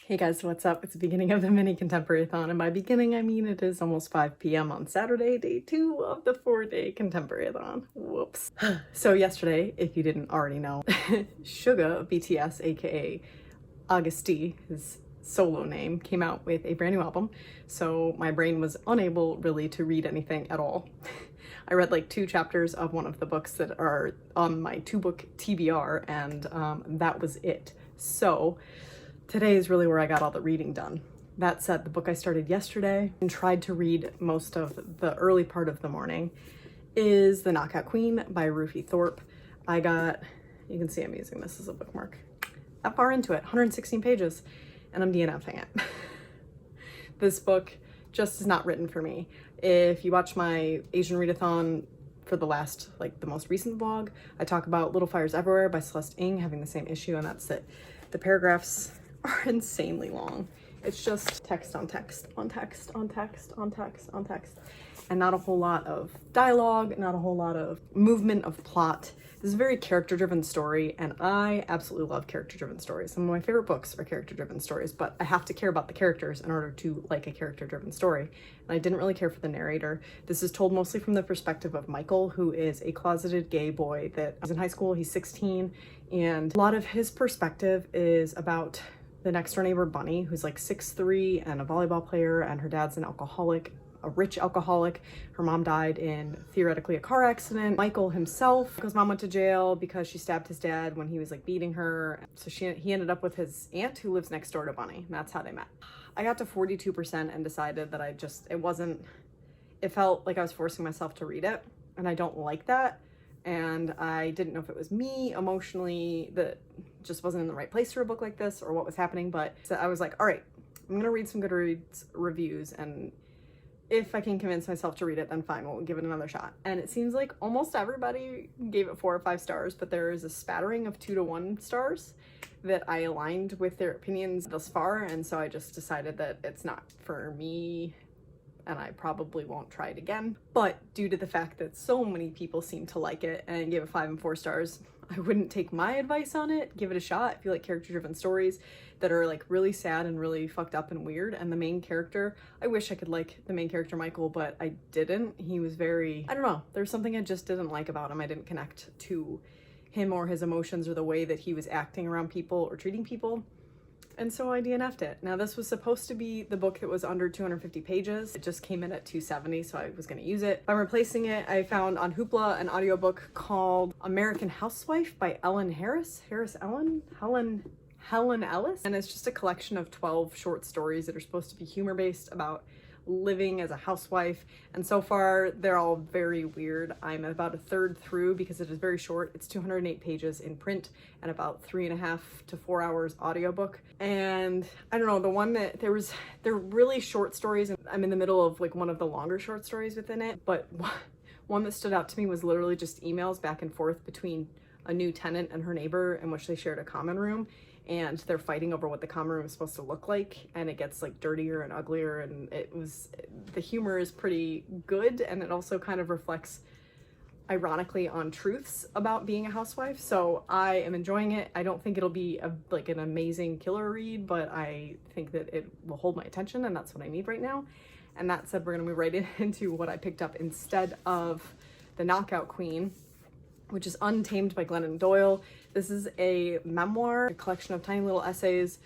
Hey guys, what's up? It's the beginning of the mini contemporaryathon, and by beginning I mean it is almost 5 p.m. on Saturday, day 2 of the 4-day contemporaryathon. Whoops. So yesterday, if you didn't already know, Suga of BTS, aka Augusti, his solo name, came out with a brand new album, so my brain was unable really to read anything at all. I read like 2 chapters of one of the books that are on my 2-book TBR, and that was it. So today is really where I got all the reading done. That said, the book I started yesterday and tried to read most of the early part of the morning is The Knockout Queen by Rufi Thorpe. You can see I'm using this as a bookmark. That far into it, 116 pages, and I'm DNFing it. This book just is not written for me. If you watch my Asian readathon for the most recent vlog, I talk about Little Fires Everywhere by Celeste Ng having the same issue, and that's it. The paragraphs are insanely long. It's just text on text on text on text on text on text, and not a whole lot of dialogue, not a whole lot of movement of plot. This is a very character-driven story, and I absolutely love character-driven stories. Some of my favorite books are character-driven stories, but I have to care about the characters in order to like a character-driven story. And I didn't really care for the narrator. This is told mostly from the perspective of Michael, who is a closeted gay boy that is in high school. He's 16, and a lot of his perspective is about the next door neighbor, Bunny, who's like 6'3" and a volleyball player, and her dad's an alcoholic, a rich alcoholic. Her mom died in theoretically a car accident. Michael himself, his mom went to jail because she stabbed his dad when he was like beating her. So he ended up with his aunt who lives next door to Bunny, and that's how they met. I got to 42% and decided that it felt like I was forcing myself to read it, and I don't like that. And I didn't know if it was me emotionally that just wasn't in the right place for a book like this or what was happening, but so I was like, all right, I'm gonna read some Goodreads reviews, and if I can convince myself to read it, then fine, we'll give it another shot. And it seems like almost everybody gave it 4 or 5 stars, but there is a spattering of 2 to 1 stars that I aligned with their opinions thus far, and so I just decided that it's not for me, and I probably won't try it again. But due to the fact that so many people seem to like it and gave it 5 and 4 stars, I wouldn't take my advice on it. Give it a shot if you like character-driven stories that are like really sad and really fucked up and weird. And the main character, I wish I could like the main character Michael, but I didn't. He was very, I don't know, there's something I just didn't like about him. I didn't connect to him or his emotions or the way that he was acting around people or treating people. And so I DNF'd it. Now, this was supposed to be the book that was under 250 pages. It just came in at 270, so I was gonna use it. I'm replacing it. I found on Hoopla an audiobook called American Housewife by Helen Ellis. And it's just a collection of 12 short stories that are supposed to be humor-based about living as a housewife, and so far they're all very weird. I'm about a third through because it is very short. It's 208 pages in print and about 3.5 to 4 hours audiobook. And I don't know, the one that they're really short stories, and I'm in the middle of like one of the longer short stories within it, but one that stood out to me was literally just emails back and forth between a new tenant and her neighbor in which they shared a common room, and they're fighting over what the common room is supposed to look like, and it gets like dirtier and uglier, and the humor is pretty good, and it also kind of reflects ironically on truths about being a housewife. So I am enjoying it. I don't think it'll be like an amazing killer read, but I think that it will hold my attention, and that's what I need right now. And that said, we're gonna move right into what I picked up instead of The Knockout Queen, which is Untamed by Glennon Doyle. This is a memoir, a collection of tiny little essays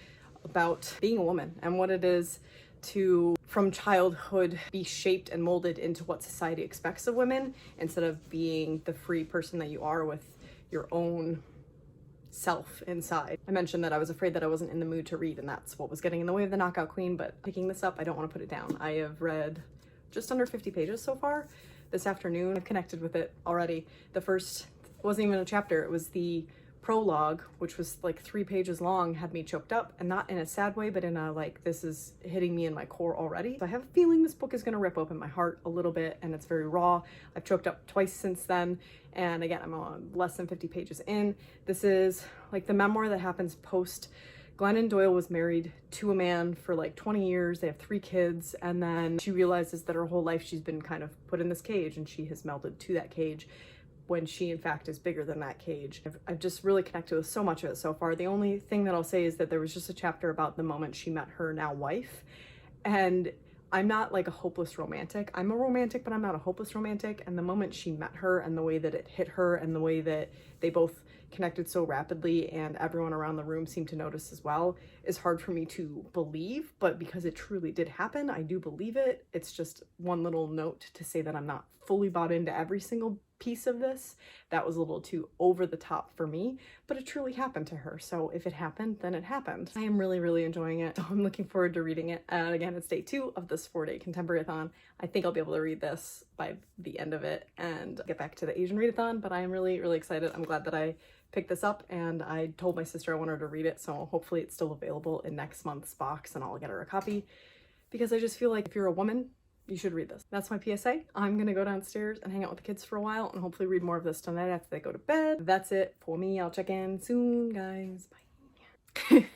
about being a woman and what it is to, from childhood, be shaped and molded into what society expects of women instead of being the free person that you are with your own self inside. I mentioned that I was afraid that I wasn't in the mood to read, and that's what was getting in the way of The Knockout Queen, but picking this up, I don't want to put it down. I have read just under 50 pages so far. This afternoon, I've connected with it already. The first wasn't even a chapter, it was the prologue, which was like 3 pages long, had me choked up, and not in a sad way, but in a like, this is hitting me in my core already. So I have a feeling this book is gonna rip open my heart a little bit, and it's very raw. I've choked up twice since then, and again, I'm on less than 50 pages in. This is like the memoir that happens post Glennon Doyle was married to a man for like 20 years. They have 3 kids, and then she realizes that her whole life she's been kind of put in this cage, and she has melded to that cage. when she in fact is bigger than that cage. I've just really connected with so much of it so far. The only thing that I'll say is that there was just a chapter about the moment she met her now wife, and I'm not like a hopeless romantic. I'm a romantic, but I'm not a hopeless romantic. And the moment she met her and the way that it hit her and the way that they both connected so rapidly and everyone around the room seemed to notice as well is hard for me to believe, but because it truly did happen, I do believe it. It's just one little note to say that I'm not fully bought into every single piece of this. That was a little too over the top for me, but it truly happened to her. So if it happened, then it happened. I am really, really enjoying it. So I'm looking forward to reading it. And again, it's day 2 of this 4-day contemporaryathon. I think I'll be able to read this by the end of it and get back to the Asian readathon, but I am really, really excited. I'm glad that I picked this up, and I told my sister I want her to read it, so hopefully it's still available in next month's box and I'll get her a copy, because I just feel like if you're a woman, you should read this. That's my PSA. I'm gonna go downstairs and hang out with the kids for a while and hopefully read more of this tonight after they go to bed. That's it for me. I'll check in soon, guys. Bye.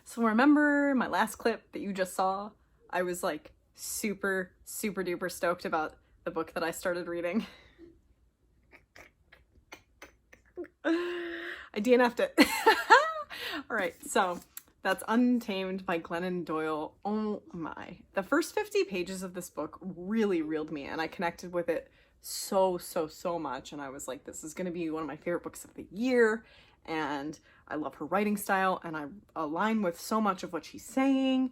So remember my last clip that you just saw? I was like super, super duper stoked about the book that I started reading. I DNF'd it. All right, so that's Untamed by Glennon Doyle. Oh my. The first 50 pages of this book really reeled me in. I connected with it so much, and I was like, this is going to be one of my favorite books of the year, and I love her writing style, and I align with so much of what she's saying.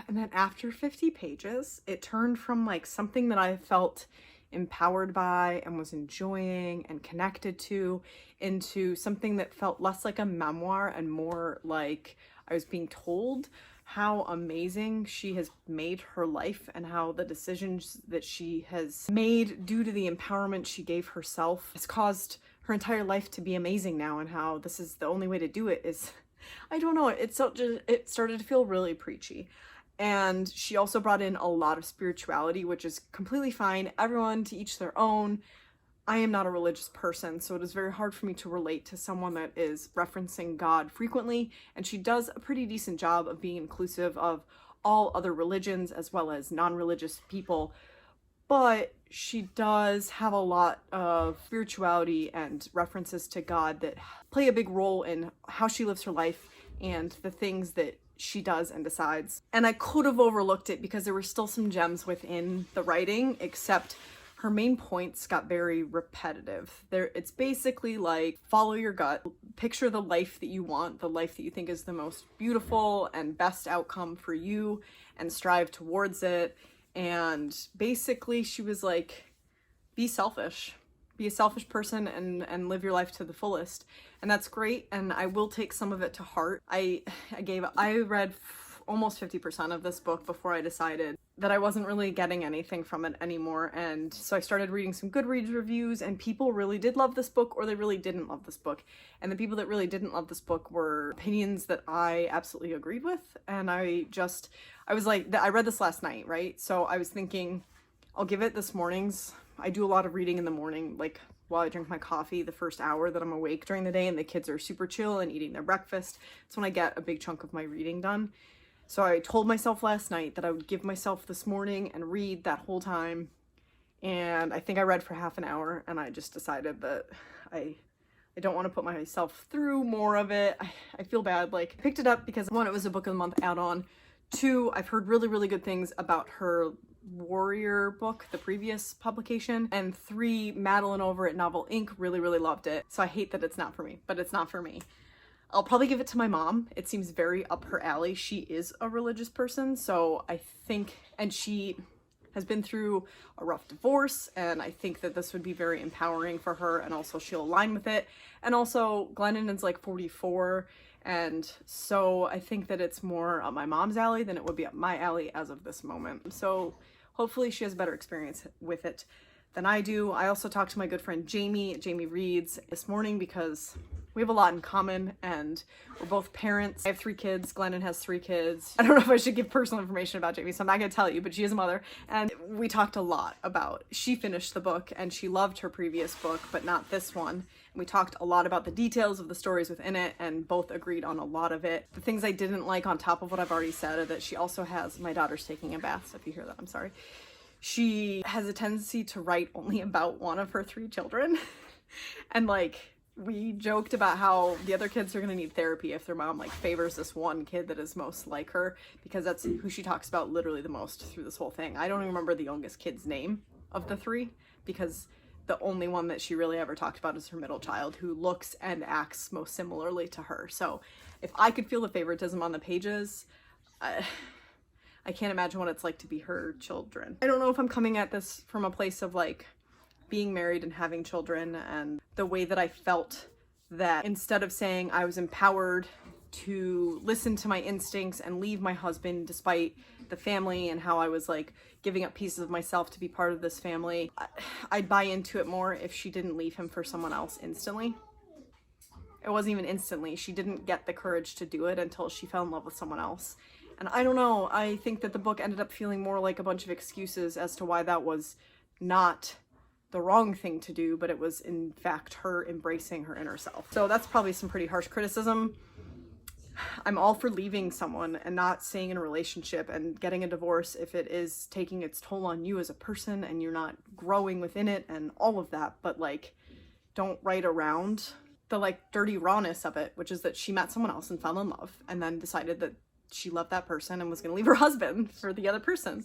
And then after 50 pages, it turned from like something that I felt empowered by and was enjoying and connected to into something that felt less like a memoir and more like I was being told how amazing she has made her life and how the decisions that she has made due to the empowerment she gave herself has caused her entire life to be amazing now, and how this is the only way to do it is, I don't know, it started to feel really preachy. And she also brought in a lot of spirituality, which is completely fine. Everyone to each their own. I am not a religious person, so it is very hard for me to relate to someone that is referencing God frequently. And she does a pretty decent job of being inclusive of all other religions as well as non-religious people. But she does have a lot of spirituality and references to God that play a big role in how she lives her life and the things that she does and decides. And I could have overlooked it because there were still some gems within the writing, except her main points got very repetitive. It's basically like, follow your gut, picture the life that you want, the life that you think is the most beautiful and best outcome for you, and strive towards it. And basically she was like, be selfish. Be a selfish person and live your life to the fullest. And that's great, and I will take some of it to heart. I read almost 50% of this book before I decided that I wasn't really getting anything from it anymore, and so I started reading some Goodreads reviews, and people really did love this book or they really didn't love this book. And the people that really didn't love this book were opinions that I absolutely agreed with, and I was like, I read this last night, right? So I was thinking, I'll give it this morning's. I do a lot of reading in the morning, like while I drink my coffee, the first hour that I'm awake during the day and the kids are super chill and eating their breakfast. It's when I get a big chunk of my reading done. So I told myself last night that I would give myself this morning and read that whole time. And I think I read for half an hour, and I just decided that I don't want to put myself through more of it. I feel bad. Like, I picked it up because 1, it was a book of the month add-on. 2, I've heard really, really good things about her Warrior book, the previous publication. And 3, Madeline over at Novel Inc. really, really loved it. So I hate that it's not for me, but it's not for me. I'll probably give it to my mom. It seems very up her alley. She is a religious person, so I think, and she has been through a rough divorce, and I think that this would be very empowering for her, and also she'll align with it. And also Glennon is like 44, and so I think that it's more up my mom's alley than it would be up my alley as of this moment. So hopefully she has a better experience with it than I do. I also talked to my good friend Jamie Reads, this morning because we have a lot in common, and we're both parents. I have 3 kids. Glennon has 3 kids. I don't know if I should give personal information about Jamie, so I'm not going to tell you, but she is a mother. And we talked a lot about, she finished the book and she loved her previous book, but not this one. And we talked a lot about the details of the stories within it, and both agreed on a lot of it. The things I didn't like on top of what I've already said are that she also has, my daughter's taking a bath, so if you hear that, I'm sorry. she has a tendency to write only about one of her 3 children. And like, we joked about how the other kids are gonna need therapy if their mom like favors this one kid that is most like her, because that's who she talks about literally the most through this whole thing. I don't even remember the youngest kid's name of the 3, because the only one that she really ever talked about is her middle child, who looks and acts most similarly to her. So if I could feel the favoritism on the pages, I can't imagine what it's like to be her children. I don't know if I'm coming at this from a place of like being married and having children, and the way that I felt that instead of saying I was empowered to listen to my instincts and leave my husband despite the family and how I was like giving up pieces of myself to be part of this family, I'd buy into it more if she didn't leave him for someone else instantly. It wasn't even instantly. She didn't get the courage to do it until she fell in love with someone else. And I don't know, I think that the book ended up feeling more like a bunch of excuses as to why that was not the wrong thing to do, but it was in fact her embracing her inner self. So that's probably some pretty harsh criticism. I'm all for leaving someone and not staying in a relationship and getting a divorce if it is taking its toll on you as a person and you're not growing within it and all of that, but like, don't write around the like dirty rawness of it, which is that she met someone else and fell in love and then decided that she loved that person and was gonna leave her husband for the other person.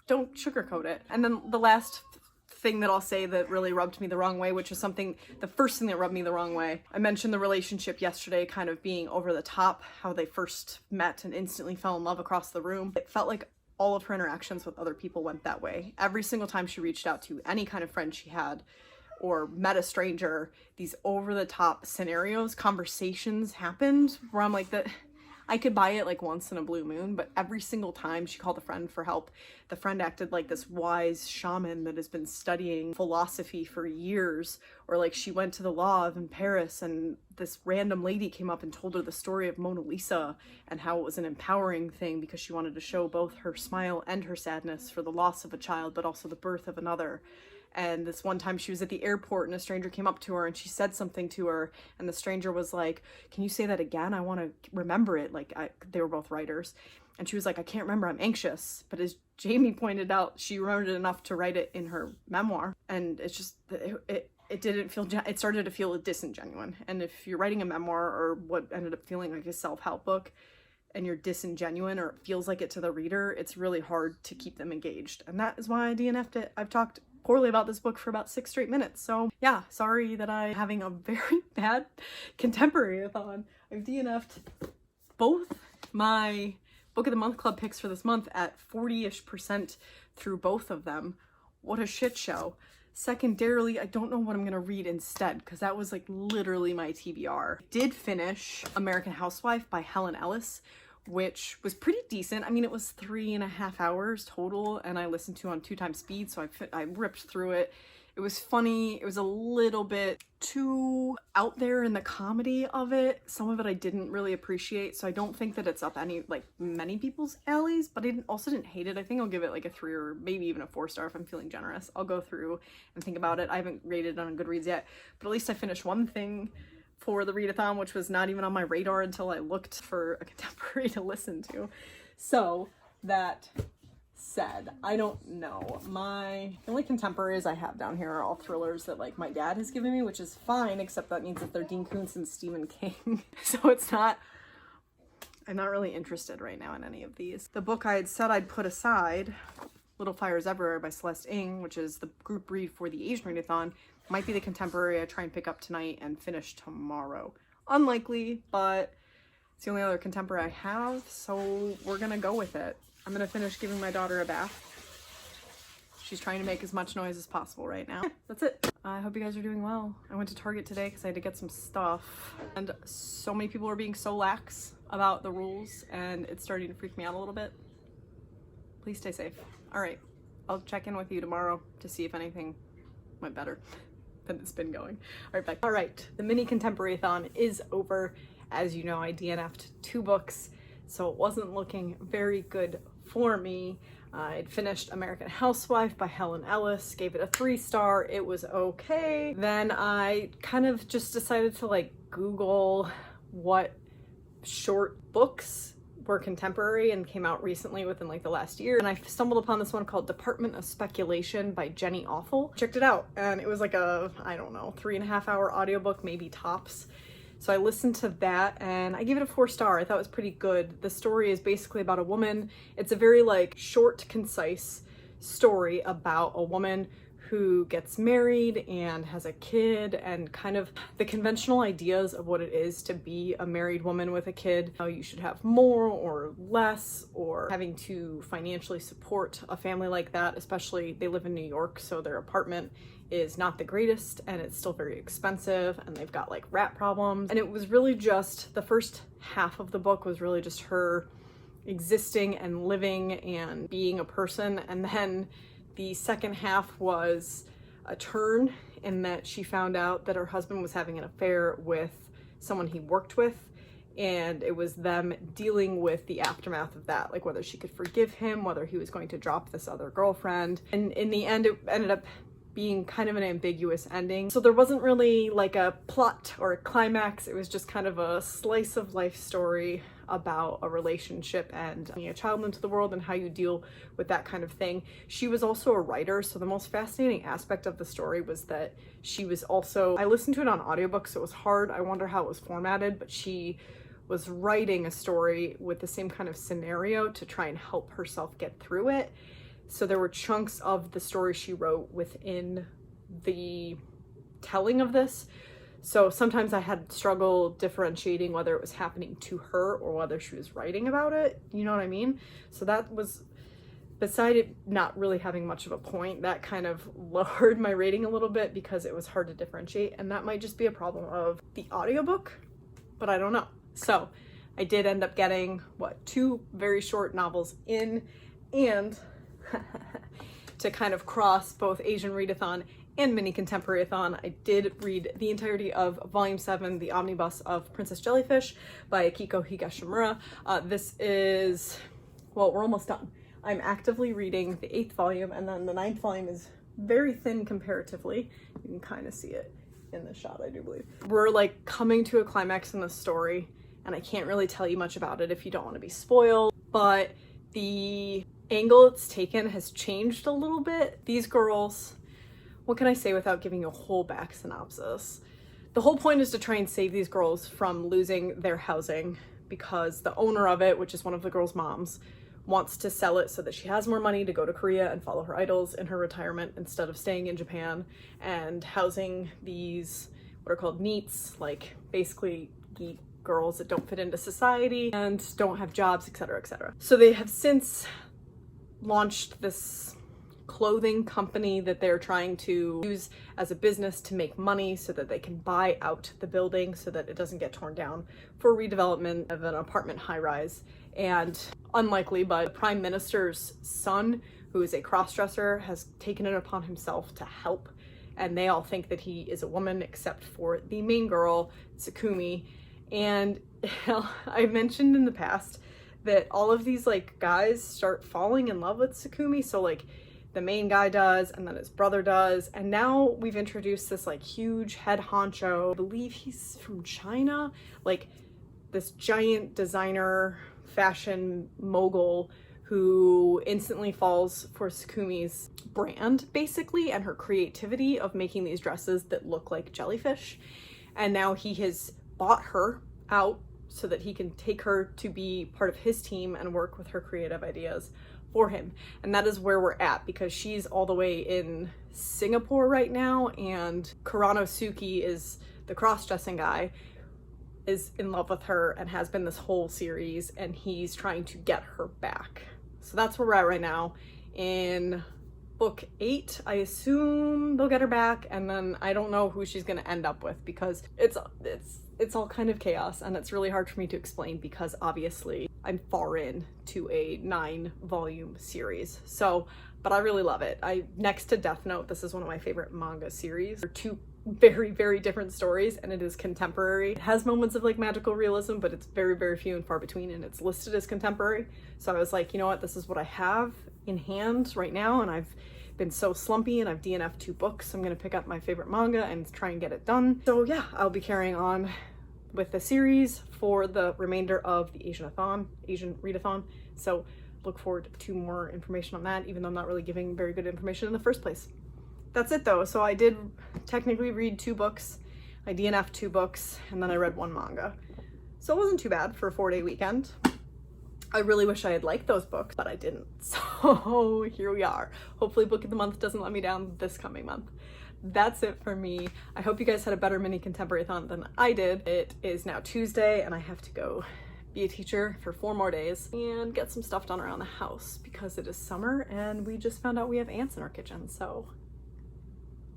Don't sugarcoat it. And then the last thing that I'll say that really rubbed me the wrong way, which is the first thing that rubbed me the wrong way. I mentioned the relationship yesterday kind of being over the top, how they first met and instantly fell in love across the room. It felt like all of her interactions with other people went that way. Every single time she reached out to any kind of friend she had or met a stranger, these over the top scenarios, conversations happened where I'm like, I could buy it like once in a blue moon, but every single time she called a friend for help, the friend acted like this wise shaman that has been studying philosophy for years, or like she went to the Louvre in Paris and this random lady came up and told her the story of Mona Lisa and how it was an empowering thing because she wanted to show both her smile and her sadness for the loss of a child, but also the birth of another. And this one time she was at the airport and a stranger came up to her and she said something to her and the stranger was like, can you say that again? I want to remember it. Like they were both writers. And she was like, I can't remember, I'm anxious. But as Jamie pointed out, she remembered it enough to write it in her memoir. And it's just, it didn't feel, it started to feel disingenuine. And if you're writing a memoir or what ended up feeling like a self-help book and you're disingenuine or it feels like it to the reader, it's really hard to keep them engaged. And that is why I DNF'd it. I've talked poorly about this book for about 6 straight minutes. So yeah, sorry that I'm having a very bad contemporaryathon. I've DNF'd both my Book of the Month Club picks for this month at 40-ish% through both of them. What a shit show. Secondarily, I don't know what I'm gonna read instead because that was like literally my TBR. Did finish American Housewife by Helen Ellis, which was pretty decent. I mean, it was 3.5 hours total and I listened to it on 2x speed, so I ripped through it. It was funny. It was a little bit too out there in the comedy of it. Some of it I didn't really appreciate, so I don't think that it's up many people's alleys, but I also didn't hate it. I think I'll give it like a 3 or maybe even a 4-star if I'm feeling generous. I'll go through and think about it. I haven't rated it on Goodreads yet, but at least I finished one thing for the readathon, which was not even on my radar until I looked for a contemporary to listen to. So that said, I don't know. The only contemporaries I have down here are all thrillers that like my dad has given me, which is fine, except that means that they're Dean Koontz and Stephen King. So I'm not really interested right now in any of these. The book I had said I'd put aside, Little Fires Everywhere by Celeste Ng, which is the group read for the Asian readathon, might be the contemporary I try and pick up tonight and finish tomorrow. Unlikely, but it's the only other contemporary I have, so we're gonna go with it. I'm gonna finish giving my daughter a bath. She's trying to make as much noise as possible right now. That's it. I hope you guys are doing well. I went to Target today because I had to get some stuff, and so many people are being so lax about the rules, and it's starting to freak me out a little bit. Please stay safe. All right, I'll check in with you tomorrow to see if anything went better than it's been going. All right, bye. All right, the mini contemporaryathon is over. As you know, I DNF'd 2 books, so it wasn't looking very good for me. I'd finished American Housewife by Helen Ellis, gave it a 3-star. It was okay. Then I kind of just decided to like Google what short books were contemporary and came out recently within like the last year. And I stumbled upon this one called Department of Speculation by Jenny Awful. Checked it out, and it was like a, I don't know, 3.5 hour audiobook, maybe tops. So I listened to that and I gave it a 4-star. I thought it was pretty good. The story is basically about a woman. It's a very like short, concise story about a woman who gets married and has a kid, and kind of the conventional ideas of what it is to be a married woman with a kid. How you should have more or less, or having to financially support a family like that, especially they live in New York, so their apartment is not the greatest and it's still very expensive, and they've got like rat problems. And it was really just, the first half of the book was really just her existing and living and being a person, and then the second half was a turn in that she found out that her husband was having an affair with someone he worked with, and it was them dealing with the aftermath of that, like whether she could forgive him, whether he was going to drop this other girlfriend. And in the end, it ended up being kind of an ambiguous ending. So there wasn't really like a plot or a climax. It was just kind of a slice of life story about a relationship and bringing a child into the world and how you deal with that kind of thing. She was also a writer, so the most fascinating aspect of the story was that she was also, I listened to it on audiobook, so it was hard. I wonder how it was formatted, but she was writing a story with the same kind of scenario to try and help herself get through it. So there were chunks of the story she wrote within the telling of this. So sometimes I had struggle differentiating whether it was happening to her or whether she was writing about it. You know what I mean? So that was, beside it not really having much of a point, that kind of lowered my rating a little bit because it was hard to differentiate. And that might just be a problem of the audiobook, but I don't know. So I did end up getting, 2 very short novels in, and to kind of cross both Asian Readathon and Mini Contemporaryathon, I did read the entirety of Volume 7, The Omnibus of Princess Jellyfish by Akiko Higashimura. This is, well, we're almost done. I'm actively reading the 8th volume, and then the 9th volume is very thin comparatively. You can kind of see it in the shot, I do believe. We're like coming to a climax in the story, and I can't really tell you much about it if you don't want to be spoiled, but the angle it's taken has changed a little bit. These girls, what can I say without giving you a whole back synopsis? The whole point is to try and save these girls from losing their housing because the owner of it, which is one of the girls' moms, wants to sell it so that she has more money to go to Korea and follow her idols in her retirement instead of staying in Japan and housing these, what are called NEETs, like basically geek girls that don't fit into society and don't have jobs, etc., etc. So they have since launched this clothing company that they're trying to use as a business to make money so that they can buy out the building so that it doesn't get torn down for redevelopment of an apartment high-rise. And unlikely, but the Prime Minister's son, who is a cross-dresser, has taken it upon himself to help, and they all think that he is a woman except for the main girl, Tsukumi. And I mentioned in the past that all of these like guys start falling in love with Tsukumi. So like the main guy does, and then his brother does, and now we've introduced this like huge head honcho. I believe he's from China, like this giant designer fashion mogul who instantly falls for Tsukumi's brand basically and her creativity of making these dresses that look like jellyfish. And now he has bought her out so that he can take her to be part of his team and work with her creative ideas for him. And that is where we're at, because she's all the way in Singapore right now, and Kuranosuke is the cross-dressing guy, is in love with her and has been this whole series, and he's trying to get her back. So that's where we're at right now. In book 8, I assume they'll get her back, and then I don't know who she's gonna end up with because it's all kind of chaos, and it's really hard for me to explain because obviously I'm far in to a 9-volume series. So, but I really love it. Next to Death Note, this is one of my favorite manga series. They're 2 very, very different stories, and it is contemporary. It has moments of like magical realism, but it's very, very few and far between, and it's listed as contemporary. So I was like, you know what, this is what I have in hand right now, and I've been so slumpy and I've DNF'd 2 books. So I'm gonna pick up my favorite manga and try and get it done. So yeah, I'll be carrying on with the series for the remainder of the Asian readathon. So look forward to more information on that, even though I'm not really giving very good information in the first place. That's it though. So I did technically read 2 books. I DNF'd 2 books, and then I read 1 manga. So it wasn't too bad for a 4-day weekend. I really wish I had liked those books, but I didn't. So here we are. Hopefully Book of the Month doesn't let me down this coming month. That's it for me. I hope you guys had a better mini contemporary-thon than I did. It is now Tuesday, and I have to go be a teacher for 4 more days and get some stuff done around the house because it is summer and we just found out we have ants in our kitchen. So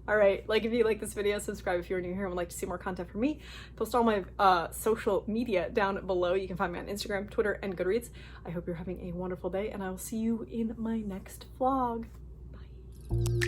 all right, like if you like this video, subscribe if you're new here and would like to see more content from me. Post all my social media down below. You can find me on Instagram, Twitter, and Goodreads. I hope you're having a wonderful day, and I will see you in my next vlog. Bye.